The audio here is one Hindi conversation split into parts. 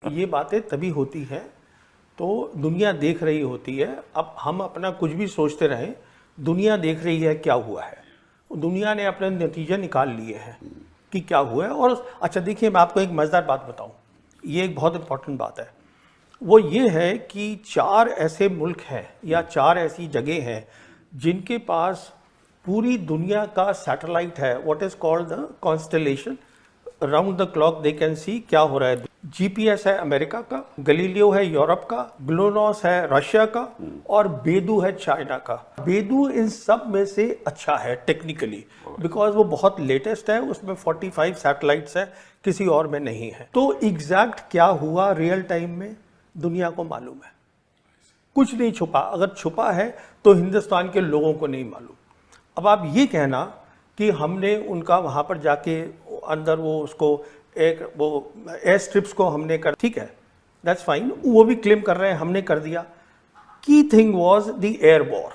ये बातें तभी होती हैं तो दुनिया देख रही होती है। अब हम अपना कुछ भी सोचते रहें, दुनिया देख रही है क्या हुआ है, दुनिया ने अपने नतीजे निकाल लिए हैं कि क्या हुआ है। और अच्छा देखिए, मैं आपको एक मज़ेदार बात बताऊं, ये एक बहुत इंपॉर्टेंट बात है। वो ये है कि 4 ऐसे मुल्क हैं या 4 ऐसी जगह हैं जिनके पास पूरी दुनिया का सैटेलाइट है, what is called the constellation, round the clock they can see क्या हो रहा है। जीपीएस है अमेरिका का, गलीलियो है यूरोप का, ग्लोनोस है रशिया का और बेदू है चाइना का। बेदू इन सब में से अच्छा है टेक्निकली, बिकॉज वो बहुत लेटेस्ट है, उसमें 45 सैटेलाइट्स है, किसी और में नहीं है। तो एग्जैक्ट क्या हुआ रियल टाइम में दुनिया को मालूम है, कुछ नहीं छुपा। अगर छुपा है तो हिंदुस्तान के लोगों को नहीं मालूम। अब आप ये कहना कि हमने उनका वहाँ पर जाके अंदर वो उसको एक वो एयर स्ट्रिप्स को हमने कर, ठीक है, दैट्स फाइन, वो भी क्लेम कर रहे हैं हमने कर दिया। Key thing was the air war,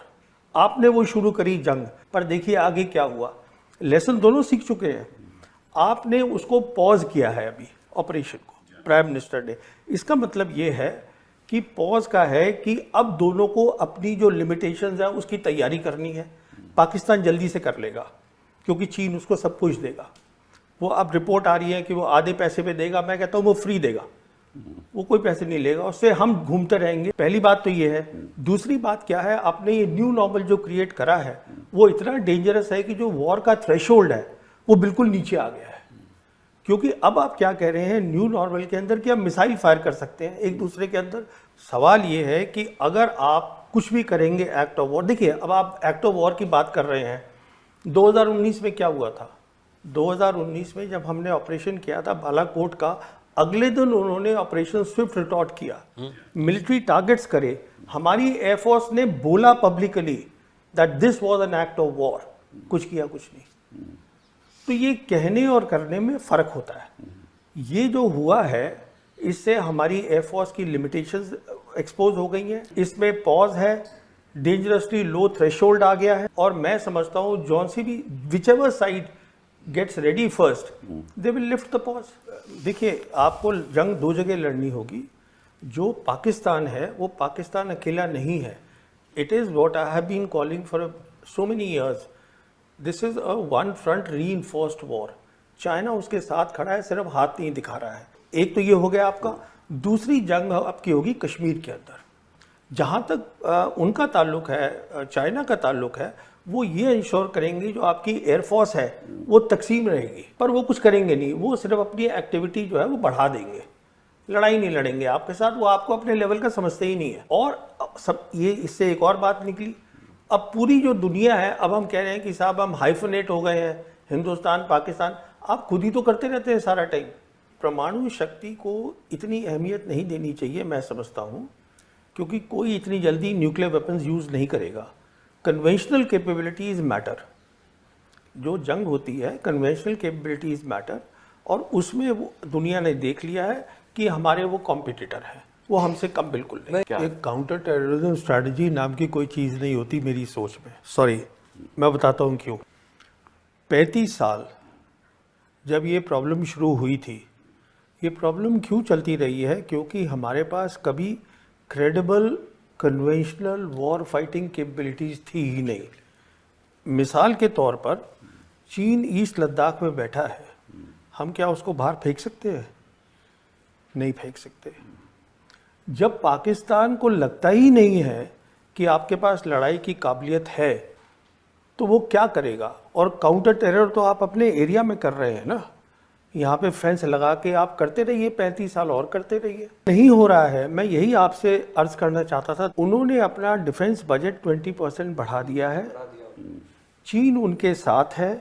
आपने वो शुरू करी जंग, पर देखिए आगे क्या हुआ। लेसन दोनों सीख चुके हैं, आपने उसको पॉज किया है अभी ऑपरेशन को, प्राइम मिनिस्टर ने। इसका मतलब ये है कि पॉज का है कि अब दोनों को अपनी जो लिमिटेशंस है उसकी तैयारी करनी है। पाकिस्तान जल्दी से कर लेगा क्योंकि चीन उसको सब कुछ देगा। वो अब रिपोर्ट आ रही है कि वो आधे पैसे पे देगा, मैं कहता हूँ वो फ्री देगा, वो कोई पैसे नहीं लेगा, उससे हम घूमते रहेंगे। पहली बात तो ये है। दूसरी बात क्या है, आपने ये न्यू नॉर्मल जो क्रिएट करा है वो इतना डेंजरस है कि जो वॉर का थ्रेशोल्ड है वो बिल्कुल नीचे आ गया है। क्योंकि अब आप क्या कह रहे हैं न्यू नॉर्मल के अंदर कि आप मिसाइल फायर कर सकते हैं एक दूसरे के अंदर। सवाल ये है कि अगर आप कुछ भी करेंगे एक्ट ऑफ वॉर, देखिए अब आप एक्ट ऑफ वॉर की बात कर रहे हैं, 2019 में क्या हुआ था। 2019 में जब हमने ऑपरेशन किया था बालाकोट का, अगले दिन उन्होंने ऑपरेशन स्विफ्ट रिटॉर्ट किया, मिलिट्री टारगेट्स करे। हमारी एयरफोर्स ने बोला publicly that this was an act of war, कुछ किया कुछ नहीं। तो ये कहने और करने में फर्क होता है। ये जो हुआ है इससे हमारी एयरफोर्स की लिमिटेशंस एक्सपोज हो गई हैं, इसमें पॉज है, डेंजरसली लो थ्रेशोल्ड आ गया है। और मैं समझता हूँ जॉन सी भी whichever side gets ready first they will lift the pause. देखिए आपको जंग 2 जगह लड़नी होगी। जो पाकिस्तान है वो पाकिस्तान अकेला नहीं है। It is what I have been calling for so many years, this is a one front reinforced war. China उसके साथ खड़ा है, सिर्फ हाथ नहीं दिखा रहा है। एक तो ये हो गया आपका। दूसरी जंग आपकी होगी कश्मीर के अंदर। जहाँ तक उनका ताल्लुक है, चाइना का ताल्लुक है, वो ये इंश्योर करेंगे जो आपकी एयरफोर्स है वो तकसीम रहेगी, पर वो कुछ करेंगे नहीं, वो सिर्फ अपनी एक्टिविटी जो है वो बढ़ा देंगे, लड़ाई नहीं लड़ेंगे आपके साथ, वो आपको अपने लेवल का समझते ही नहीं है। और सब ये इससे एक और बात निकली, अब पूरी जो दुनिया है, अब हम कह रहे हैं कि साहब हम हाइफनेट हो गए हैं, हिंदुस्तान पाकिस्तान, आप खुद ही तो करते रहते हैं सारा टाइम। परमाणु शक्ति को इतनी अहमियत नहीं देनी चाहिए मैं समझता हूँ, क्योंकि कोई इतनी जल्दी न्यूक्लियर वेपन्स यूज़ नहीं करेगा। Conventional capabilities matter. जो जंग होती है कन्वेंशनल कैपेबिलिटीज़ मैटर, और उसमें वो दुनिया ने देख लिया है कि हमारे वो कॉम्पिटिटर हैं, वो हमसे कम बिल्कुल नहीं। एक काउंटर टेररिज्म स्ट्रैटेजी नाम की कोई चीज़ नहीं होती मेरी सोच में। सॉरी, मैं बताता हूँ क्यों। 35 साल जब ये प्रॉब्लम शुरू हुई थी, ये प्रॉब्लम क्यों चलती रही है, क्योंकि हमारे पास कभी credible conventional war fighting capabilities थी ही नहीं। मिसाल के तौर पर चीन ईस्ट लद्दाख में बैठा है, हम क्या उसको बाहर फेंक सकते हैं? नहीं फेंक सकते। जब पाकिस्तान को लगता ही नहीं है कि आपके पास लड़ाई की काबिलियत है तो वो क्या करेगा? और काउंटर टेरर तो आप अपने एरिया में कर रहे हैं ना, यहाँ पे फेंस लगा के आप करते रहिए, 35 साल और करते रहिए। नहीं हो रहा है। मैं यही आपसे अर्ज करना चाहता था। उन्होंने अपना डिफेंस बजट 20% बढ़ा दिया है, चीन उनके साथ है,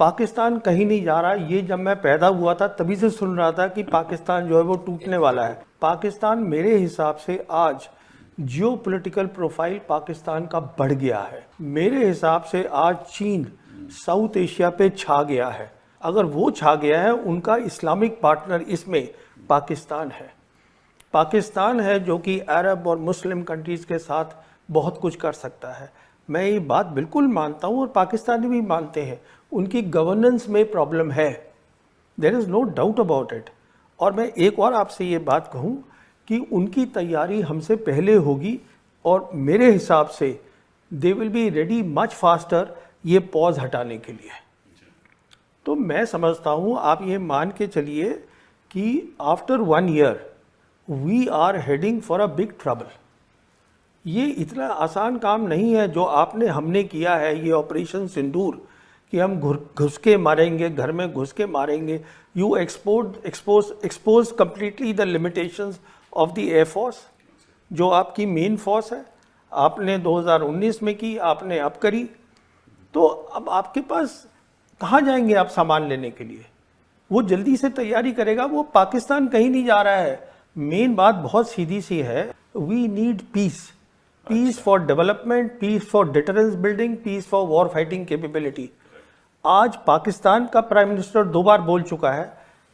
पाकिस्तान कहीं नहीं जा रहा। ये जब मैं पैदा हुआ था तभी से सुन रहा था कि पाकिस्तान जो है वो टूटने वाला है। पाकिस्तान मेरे हिसाब से आज जियोपॉलिटिकल प्रोफाइल पाकिस्तान का बढ़ गया है। मेरे हिसाब से आज चीन साउथ एशिया पे छा गया है। अगर वो छा गया है, उनका इस्लामिक पार्टनर इसमें पाकिस्तान है। पाकिस्तान है जो कि अरब और मुस्लिम कंट्रीज़ के साथ बहुत कुछ कर सकता है। मैं ये बात बिल्कुल मानता हूँ और पाकिस्तानी भी मानते हैं। उनकी गवर्नेंस में प्रॉब्लम है, there is no doubt about it. और मैं एक और आपसे ये बात कहूँ कि उनकी तैयारी हमसे पहले होगी और मेरे हिसाब से they will be ready much faster ये पॉज हटाने के लिए। तो मैं समझता हूँ आप ये मान के चलिए कि after 1 year we are heading for a big trouble. ये इतना आसान काम नहीं है जो हमने किया है, ये ऑपरेशन सिंदूर, कि हम घुस के मारेंगे, घर में घुस के मारेंगे। You expose completely the limitations of the air force, जो आपकी मेन फोर्स है। आपने 2019 में की, आपने अब करी, तो अब आपके पास कहाँ जाएंगे आप सामान लेने के लिए? वो जल्दी से तैयारी करेगा, वो पाकिस्तान कहीं नहीं जा रहा है। मेन बात बहुत सीधी सी है, we need peace, peace for development, peace for deterrence building, peace for war fighting capability. आज पाकिस्तान का प्राइम मिनिस्टर 2 बार बोल चुका है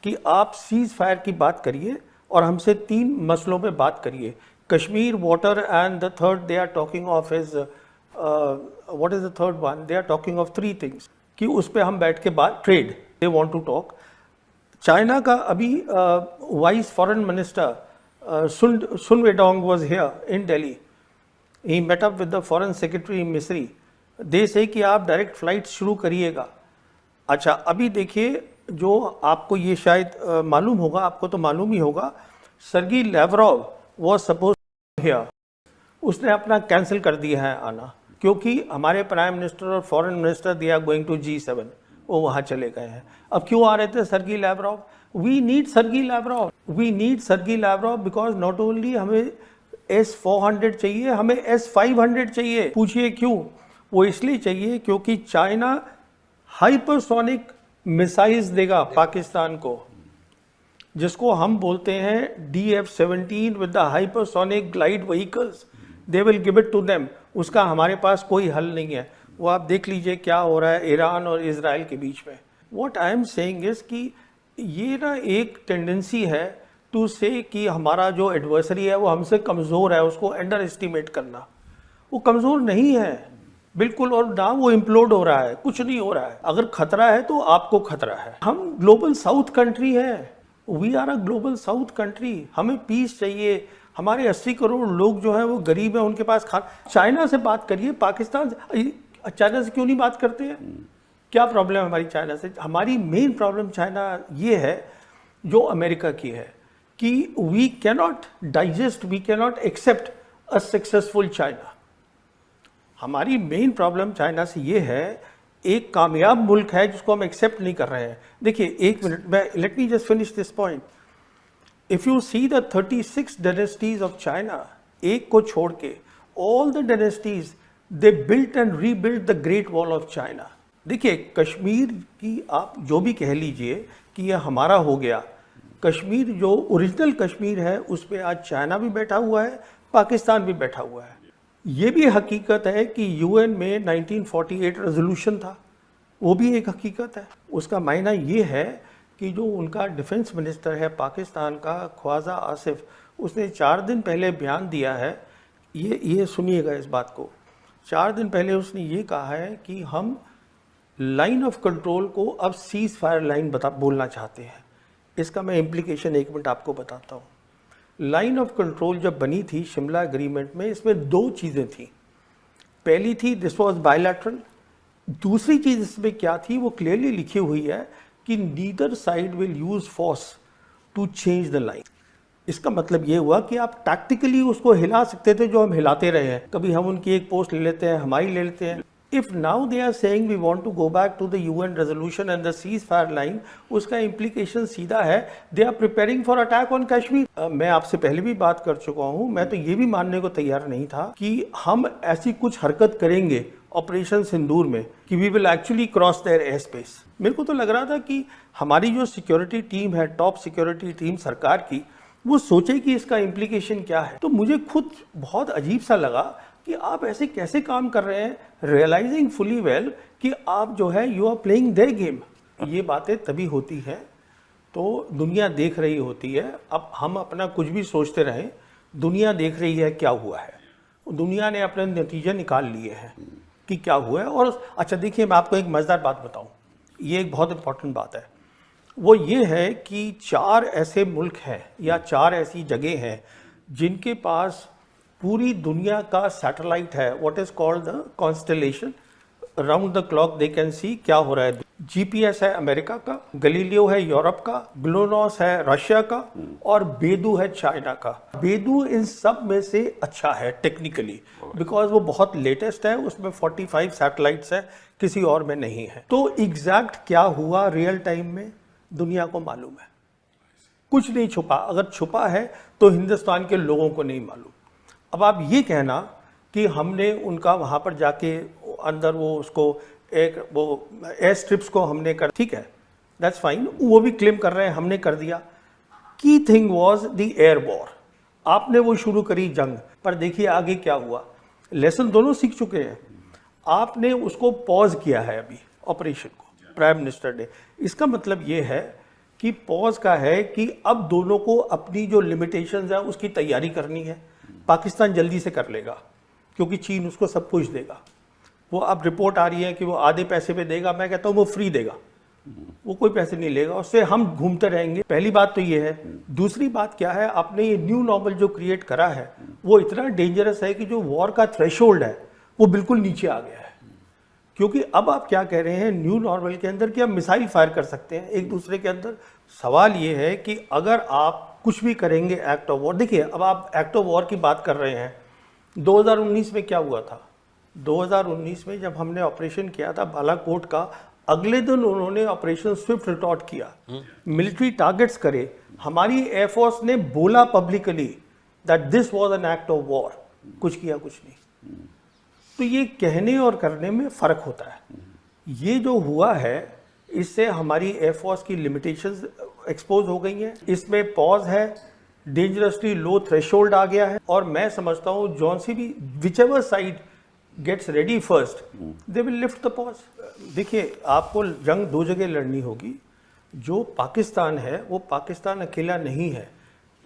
कि आप सीज फायर की बात करिए और हमसे 3 मसलों पे बात करिए, Kashmir, water and the third they are talking of is what is the third one, they are talking of 3 things कि उस पे हम बैठ के बात, trade they want to talk. China का अभी vice foreign minister Sun Weidong was here in Delhi, he met up with the foreign secretary Misri, they से कि आप डायरेक्ट फ्लाइट शुरू करिएगा। अच्छा, अभी देखिए, जो आपको ये शायद मालूम होगा, आपको तो मालूम ही होगा, Sergey Lavrov was suppose here, उसने अपना कैंसिल कर दिया है आना, क्योंकि हमारे प्राइम मिनिस्टर और foreign minister they are going to G7, वो वहाँ चले गए हैं। अब क्यों आ रहे थे Sergei Lavrov? We need Sergei Lavrov, we need Sergei Lavrov because not only हमें S-400 चाहिए, हमें S-500 चाहिए। पूछिए क्यों? वो इसलिए चाहिए क्योंकि चाइना हाइपरसोनिक मिसाइल्स देगा पाकिस्तान को, जिसको हम बोलते हैं DF-17 with the hypersonic glide vehicles, they will give it to them. उसका हमारे पास कोई हल नहीं है। वो आप देख लीजिए क्या हो रहा है ईरान और इजराइल के बीच में। What I am saying is कि ये ना एक टेंडेंसी है टू से कि हमारा जो एडवर्सरी है वो हमसे कमज़ोर है, उसको अंडर एस्टिमेट करना। वो कमज़ोर नहीं है बिल्कुल, और ना वो इम्प्लोड हो रहा है, कुछ नहीं हो रहा है। अगर खतरा है तो आपको खतरा है। हम ग्लोबल साउथ कंट्री है, we are a global south country, हमें पीस चाहिए। हमारे 80 करोड़ लोग जो हैं वो गरीब हैं, उनके पास चाइना से बात करिए, पाकिस्तान से, चाइना से क्यों नहीं बात करते हैं? क्या प्रॉब्लम है हमारी चाइना से? हमारी मेन प्रॉब्लम चाइना ये है जो अमेरिका की है कि we cannot digest, we cannot accept a successful China. हमारी मेन प्रॉब्लम चाइना से ये है, एक कामयाब मुल्क है जिसको हम एक्सेप्ट नहीं कर रहे हैं। देखिए, एक मिनट में, let me just finish this point. If you see the 36 dynasties of China, एक को छोड़ के all the dynasties they built and rebuilt the great wall of China. देखिए, कश्मीर की आप जो भी कह लीजिए कि यह हमारा हो गया, कश्मीर जो ओरिजिनल कश्मीर है उस पर आज चाइना भी बैठा हुआ है, पाकिस्तान भी बैठा हुआ है। ये भी हकीकत है कि यूएन में 1948 रेजोल्यूशन था, वो भी एक हकीकत है। उसका मायना ये है कि जो उनका डिफेंस मिनिस्टर है पाकिस्तान का, ख्वाजा आसिफ, उसने 4 दिन पहले बयान दिया है, ये सुनिएगा इस बात को। 4 दिन पहले उसने ये कहा है कि हम लाइन ऑफ कंट्रोल को अब सीज फायर लाइन बोलना चाहते हैं। इसका मैं इम्प्लीकेशन 1 मिनट आपको बताता हूँ। लाइन ऑफ कंट्रोल जब बनी थी शिमला एग्रीमेंट में, इसमें 2 चीज़ें थी। पहली थी दिस वाज बायलैटरल, दूसरी चीज़ इसमें क्या थी वो क्लियरली लिखी हुई है कि neither side will use force to change the line. इसका मतलब ये हुआ कि आप टैक्टिकली उसको हिला सकते थे, जो हम हिलाते रहे हैं। कभी हम उनकी एक पोस्ट ले लेते हैं, हमारी ले लेते हैं। If now they are saying we want to go back to the UN resolution and the cease fire line, उसका इम्प्लीकेशन सीधा है they are preparing for attack on Kashmir. मैं आपसे पहले भी बात कर चुका हूं, मैं तो ये भी मानने को तैयार नहीं था कि हम ऐसी कुछ हरकत करेंगे ऑपरेशन सिंदूर में कि we will actually cross their air space. मेरे को तो लग रहा था कि हमारी जो सिक्योरिटी टीम है, टॉप सिक्योरिटी टीम सरकार की, वो सोचे कि इसका इम्प्लीकेशन क्या है। तो मुझे खुद बहुत अजीब सा लगा कि आप ऐसे कैसे काम कर रहे हैं, रियलाइजिंग फुली वेल कि आप जो है you are playing their game. ये बातें तभी होती हैं तो दुनिया देख रही होती है। अब हम अपना कुछ भी सोचते रहें, दुनिया देख रही है क्या हुआ है, दुनिया ने अपने नतीजे निकाल लिए हैं कि क्या हुआ है। और अच्छा देखिए, मैं आपको एक मज़ेदार बात बताऊं, ये एक बहुत इंपॉर्टेंट बात है। वो ये है कि 4 ऐसे मुल्क हैं या 4 ऐसी जगह हैं जिनके पास पूरी दुनिया का सैटेलाइट है, what is called the constellation, round the clock they can see क्या हो रहा है। जीपीएस है अमेरिका का, गलीलियो है यूरोप का, ग्लोनॉस है रशिया का और बेदू है चाइना का। बेदू इन सब में से अच्छा है टेक्निकली, बिकॉज वो बहुत लेटेस्ट है, उसमें 45 सैटेलाइट्स है, किसी और में नहीं है। तो एग्जैक्ट क्या हुआ रियल टाइम में दुनिया को मालूम है, कुछ नहीं छुपा। अगर छुपा है तो हिंदुस्तान के लोगों को नहीं मालूम। अब आप ये कहना कि हमने उनका वहाँ पर जाके अंदर वो उसको एक वो एयर स्ट्रिप्स को हमने कर, ठीक है, दैट्स फाइन, वो भी क्लेम कर रहे हैं हमने कर दिया। Key thing was the air war, आपने वो शुरू करी जंग, पर देखिए आगे क्या हुआ। लेसन दोनों सीख चुके हैं, आपने उसको पॉज किया है अभी ऑपरेशन को, प्राइम मिनिस्टर ने। इसका मतलब ये है कि पॉज का है कि अब दोनों को अपनी जो लिमिटेशंस है उसकी तैयारी करनी है। पाकिस्तान जल्दी से कर लेगा क्योंकि चीन उसको सब कुछ देगा। वो अब रिपोर्ट आ रही है कि वो आधे पैसे पे देगा, मैं कहता हूँ वो फ्री देगा, वो कोई पैसे नहीं लेगा, उससे हम घूमते रहेंगे। पहली बात तो ये है। दूसरी बात क्या है, आपने ये न्यू नॉर्मल जो क्रिएट करा है वो इतना डेंजरस है कि जो वॉर का थ्रेशोल्ड है वो बिल्कुल नीचे आ गया है। क्योंकि अब आप क्या कह रहे हैं न्यू नॉर्मल के अंदर कि आप मिसाइल फायर कर सकते हैं एक दूसरे के अंदर। सवाल ये है कि अगर आप कुछ भी करेंगे एक्ट ऑफ वॉर, देखिए अब आप एक्ट ऑफ वॉर की बात कर रहे हैं, 2019 में क्या हुआ था। 2019 में जब हमने ऑपरेशन किया था बालाकोट का, अगले दिन उन्होंने ऑपरेशन स्विफ्ट रिटॉर्ट किया, मिलिट्री टारगेट्स करे। हमारी एयरफोर्स ने बोला publicly that this was an act of war, कुछ किया कुछ नहीं। तो ये कहने और करने में फर्क होता है। ये जो हुआ है इससे हमारी एयरफोर्स की लिमिटेशंस एक्सपोज हो गई हैं, इसमें पॉज है, डेंजरसली लो थ्रेशोल्ड आ गया है। और मैं समझता हूँ जॉन सी भी whichever side gets ready first they will lift the pause. देखिए आपको जंग 2 जगह लड़नी होगी। जो पाकिस्तान है वो पाकिस्तान अकेला नहीं है।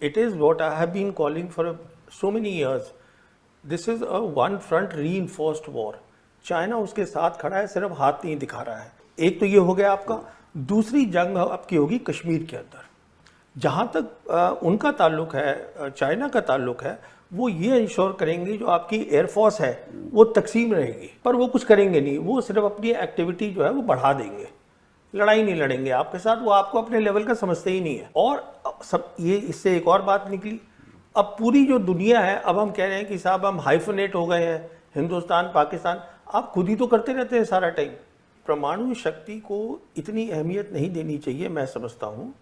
It is what I have been calling for so many years, this is a one front reinforced war. China उसके साथ खड़ा है, सिर्फ हाथ नहीं दिखा रहा है। एक तो ये हो गया आपका। दूसरी जंग आपकी होगी कश्मीर के अंदर। जहाँ तक उनका ताल्लुक है, चाइना का ताल्लुक है, वो ये इंश्योर करेंगे जो आपकी एयरफोर्स है वो तकसीम रहेगी, पर वो कुछ करेंगे नहीं। वो सिर्फ अपनी एक्टिविटी जो है वो बढ़ा देंगे, लड़ाई नहीं लड़ेंगे आपके साथ। वो आपको अपने लेवल का समझते ही नहीं है। और सब ये इससे एक और बात निकली, अब पूरी जो दुनिया है, अब हम कह रहे हैं कि साहब हम हाइफनेट हो गए हैं, हिंदुस्तान पाकिस्तान। आप खुद ही तो करते रहते हैं सारा टाइम। परमाणु शक्ति को इतनी अहमियत नहीं देनी चाहिए मैं समझता हूँ,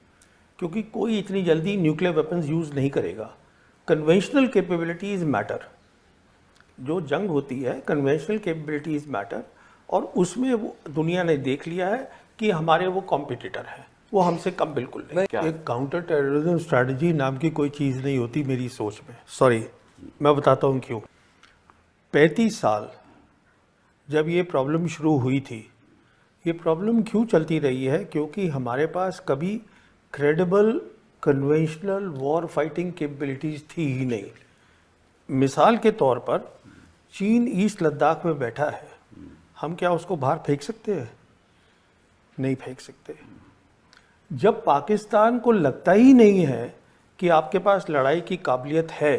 क्योंकि कोई इतनी जल्दी न्यूक्लियर वेपन्स यूज़ नहीं करेगा। Conventional capabilities matter. जो जंग होती है कन्वेंशनल कैपेबिलिटीज़ मैटर, और उसमें वो दुनिया ने देख लिया है कि हमारे वो कॉम्पिटिटर हैं, वो हमसे कम बिल्कुल नहीं। एक काउंटर टेररिज्म स्ट्रैटेजी नाम की कोई चीज़ नहीं होती मेरी सोच में। सॉरी, मैं बताता हूँ क्यों। 35 साल जब ये प्रॉब्लम शुरू हुई थी, ये प्रॉब्लम क्यों चलती रही है? क्योंकि हमारे पास कभी credible conventional war fighting capabilities थी ही नहीं। मिसाल के तौर पर चीन ईस्ट लद्दाख में बैठा है, हम क्या उसको बाहर फेंक सकते हैं? नहीं फेंक सकते। जब पाकिस्तान को लगता ही नहीं है कि आपके पास लड़ाई की काबिलियत है,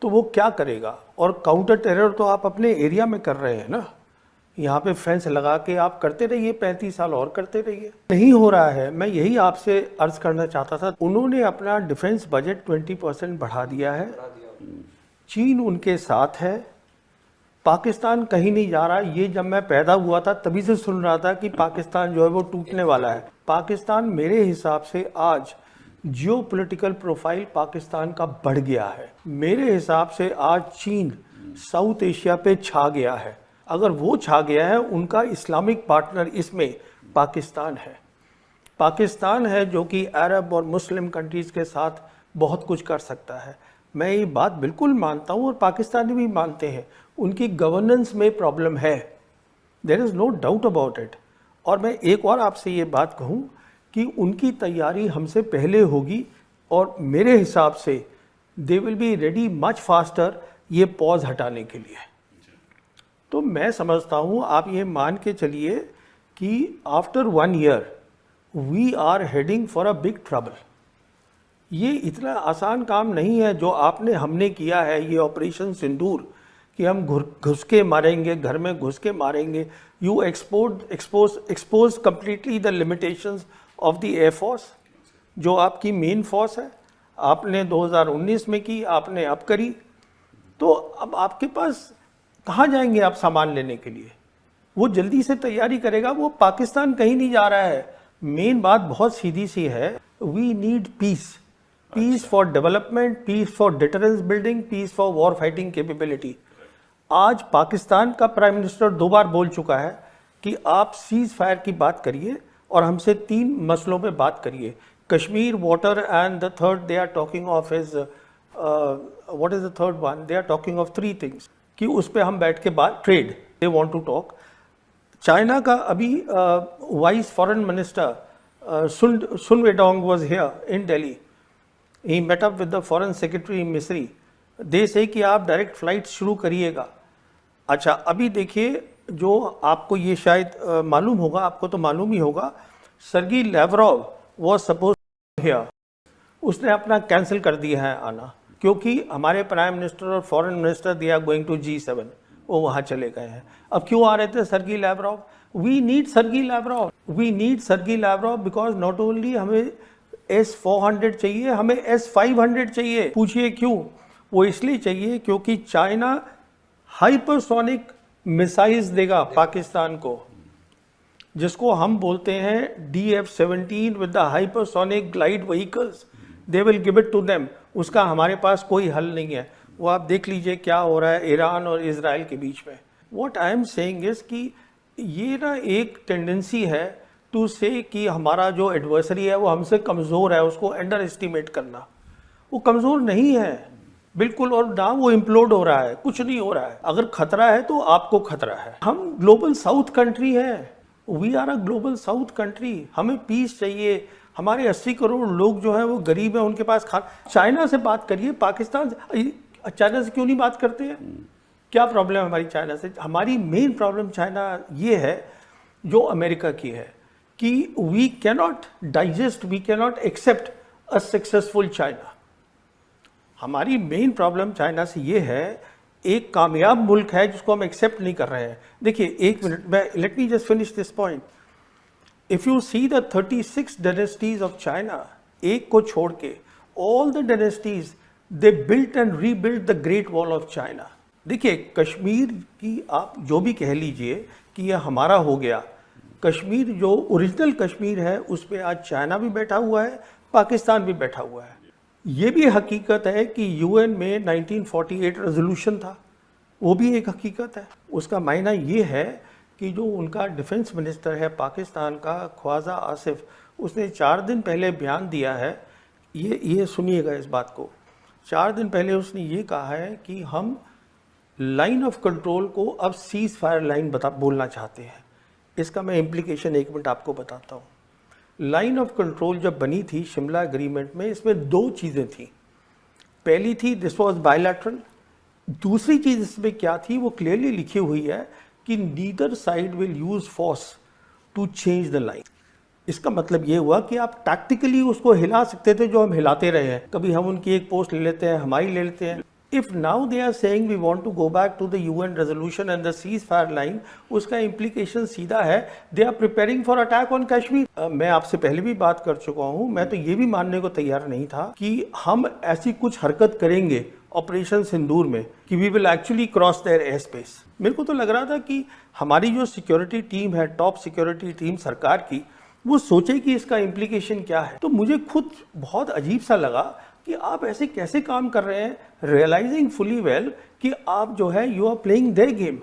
तो वो क्या करेगा? और काउंटर टेरर तो आप अपने एरिया में कर रहे हैं ना, यहाँ पे फेंस लगा के आप करते रहिए, 35 साल और करते रहिए। नहीं हो रहा है। मैं यही आपसे अर्ज करना चाहता था। उन्होंने अपना डिफेंस बजट 20% बढ़ा दिया है, चीन उनके साथ है, पाकिस्तान कहीं नहीं जा रहा। ये जब मैं पैदा हुआ था तभी से सुन रहा था कि पाकिस्तान जो है वो टूटने वाला है। पाकिस्तान मेरे हिसाब से आज जियो पॉलिटिकल प्रोफाइल पाकिस्तान का बढ़ गया है। मेरे हिसाब से आज चीन साउथ एशिया पे छा गया है। अगर वो छा गया है, उनका इस्लामिक पार्टनर इसमें पाकिस्तान है। पाकिस्तान है जो कि अरब और मुस्लिम कंट्रीज़ के साथ बहुत कुछ कर सकता है। मैं ये बात बिल्कुल मानता हूँ और पाकिस्तानी भी मानते हैं। उनकी गवर्नेंस में प्रॉब्लम है, there is no doubt about it. और मैं एक और आपसे ये बात कहूँ कि उनकी तैयारी हमसे पहले होगी और मेरे हिसाब से they will be ready much faster ये पॉज हटाने के लिए। तो मैं समझता हूँ आप ये मान के चलिए कि after 1 year we are heading for a big trouble. ये इतना आसान काम नहीं है जो आपने हमने किया है, ये ऑपरेशन सिंदूर, कि हम घुस के मारेंगे, घर में घुस के मारेंगे। You expose completely the limitations of the air force, जो आपकी मेन फोर्स है। आपने 2019 में की, आपने अब करी, तो अब आपके पास कहाँ जाएंगे आप सामान लेने के लिए? वो जल्दी से तैयारी करेगा, वो पाकिस्तान कहीं नहीं जा रहा है। मेन बात बहुत सीधी सी है, we need peace, peace for development, peace for deterrence building, peace for war fighting capability. आज पाकिस्तान का प्राइम मिनिस्टर 2 बार बोल चुका है कि आप सीज फायर की बात करिए और हमसे 3 मसलों पे बात करिए, Kashmir, water and the third they are talking of is what is the third one, they are talking of 3 things, कि उस पे हम बैठ के बात, trade they want to talk. China का अभी vice foreign minister Sun Weidong was here in Delhi, he met up with the foreign secretary Misri, they से कि आप डायरेक्ट फ्लाइट शुरू करिएगा। अच्छा, अभी देखिए, जो आपको ये शायद मालूम होगा, आपको तो मालूम ही होगा, Sergey Lavrov was suppose here, उसने अपना कैंसिल कर दिया है आना, क्योंकि हमारे प्राइम मिनिस्टर और foreign minister they are going to G7, वो वहाँ चले गए हैं। अब क्यों आ रहे थे Sergei Lavrov? We need Sergei Lavrov, we need Sergei Lavrov because not only हमें S-400 चाहिए, हमें S-500 चाहिए। पूछिए क्यों? वो इसलिए चाहिए क्योंकि चाइना हाइपरसोनिक मिसाइल्स देगा पाकिस्तान को, जिसको हम बोलते हैं DF-17 with the hypersonic glide vehicles, they will give it to them. उसका हमारे पास कोई हल नहीं है। वो आप देख लीजिए क्या हो रहा है ईरान और इजराइल के बीच में। What I am saying is कि ये ना एक टेंडेंसी है टू से कि हमारा जो एडवर्सरी है वो हमसे कमज़ोर है, उसको अंडर एस्टिमेट करना। वो कमज़ोर नहीं है बिल्कुल, और ना वो इम्प्लोड हो रहा है, कुछ नहीं हो रहा है। अगर खतरा है तो आपको खतरा है। हम ग्लोबल साउथ कंट्री है, we are a global south country. हमें पीस चाहिए। हमारे 80 करोड़ लोग जो हैं वो गरीब हैं, उनके पास खाना। चाइना से बात करिए, पाकिस्तान से, चाइना से क्यों नहीं बात करते हैं? क्या प्रॉब्लम है हमारी चाइना से? हमारी मेन प्रॉब्लम चाइना ये है जो अमेरिका की है कि we cannot digest, we cannot accept a successful China. हमारी मेन प्रॉब्लम चाइना से ये है, एक कामयाब मुल्क है जिसको हम एक्सेप्ट नहीं कर रहे हैं। देखिए, एक मिनट, मैं let me just finish this point. If you see the 36 dynasties of China, एक को छोड़ के all the dynasties they built and rebuilt the great wall of China. देखिए, कश्मीर की आप जो भी कह लीजिए कि यह हमारा हो गया, कश्मीर जो ओरिजिनल कश्मीर है उस पर आज चाइना भी बैठा हुआ है, पाकिस्तान भी बैठा हुआ है। ये भी हकीकत है कि यूएन में 1948 रेजोल्यूशन था, वो भी एक हकीकत है। उसका मायना ये है कि जो उनका डिफेंस मिनिस्टर है पाकिस्तान का, ख्वाजा आसिफ, उसने 4 दिन पहले बयान दिया है, ये सुनिएगा इस बात को। 4 दिन पहले उसने ये कहा है कि हम लाइन ऑफ कंट्रोल को अब सीज फायर लाइन बोलना चाहते हैं। इसका मैं इम्प्लीकेशन 1 मिनट आपको बताता हूँ। लाइन ऑफ कंट्रोल जब बनी थी शिमला एग्रीमेंट में, इसमें 2 चीज़ें थी। पहली थी दिस वाज बायलैटरल, दूसरी चीज़ इसमें क्या थी वो क्लियरली लिखी हुई है कि neither side will use force to change the line. इसका मतलब ये हुआ कि आप टैक्टिकली उसको हिला सकते थे, जो हम हिलाते रहे हैं। कभी हम उनकी एक पोस्ट ले लेते हैं, हमारी ले लेते हैं। If now they are saying we want to go back to the UN resolution and the cease fire line, उसका इम्प्लीकेशन सीधा है they are preparing for attack on Kashmir. मैं आपसे पहले भी बात कर चुका हूं, मैं तो ये भी मानने को तैयार नहीं था कि हम ऐसी कुछ हरकत करेंगे ऑपरेशन सिंदूर में कि we will actually cross their air space. मेरे को तो लग रहा था कि हमारी जो सिक्योरिटी टीम है, टॉप सिक्योरिटी टीम सरकार की, वो सोचे कि इसका इम्प्लीकेशन क्या है। तो मुझे खुद बहुत अजीब सा लगा कि आप ऐसे कैसे काम कर रहे हैं, रियलाइजिंग फुली वेल कि आप जो है you are playing their game.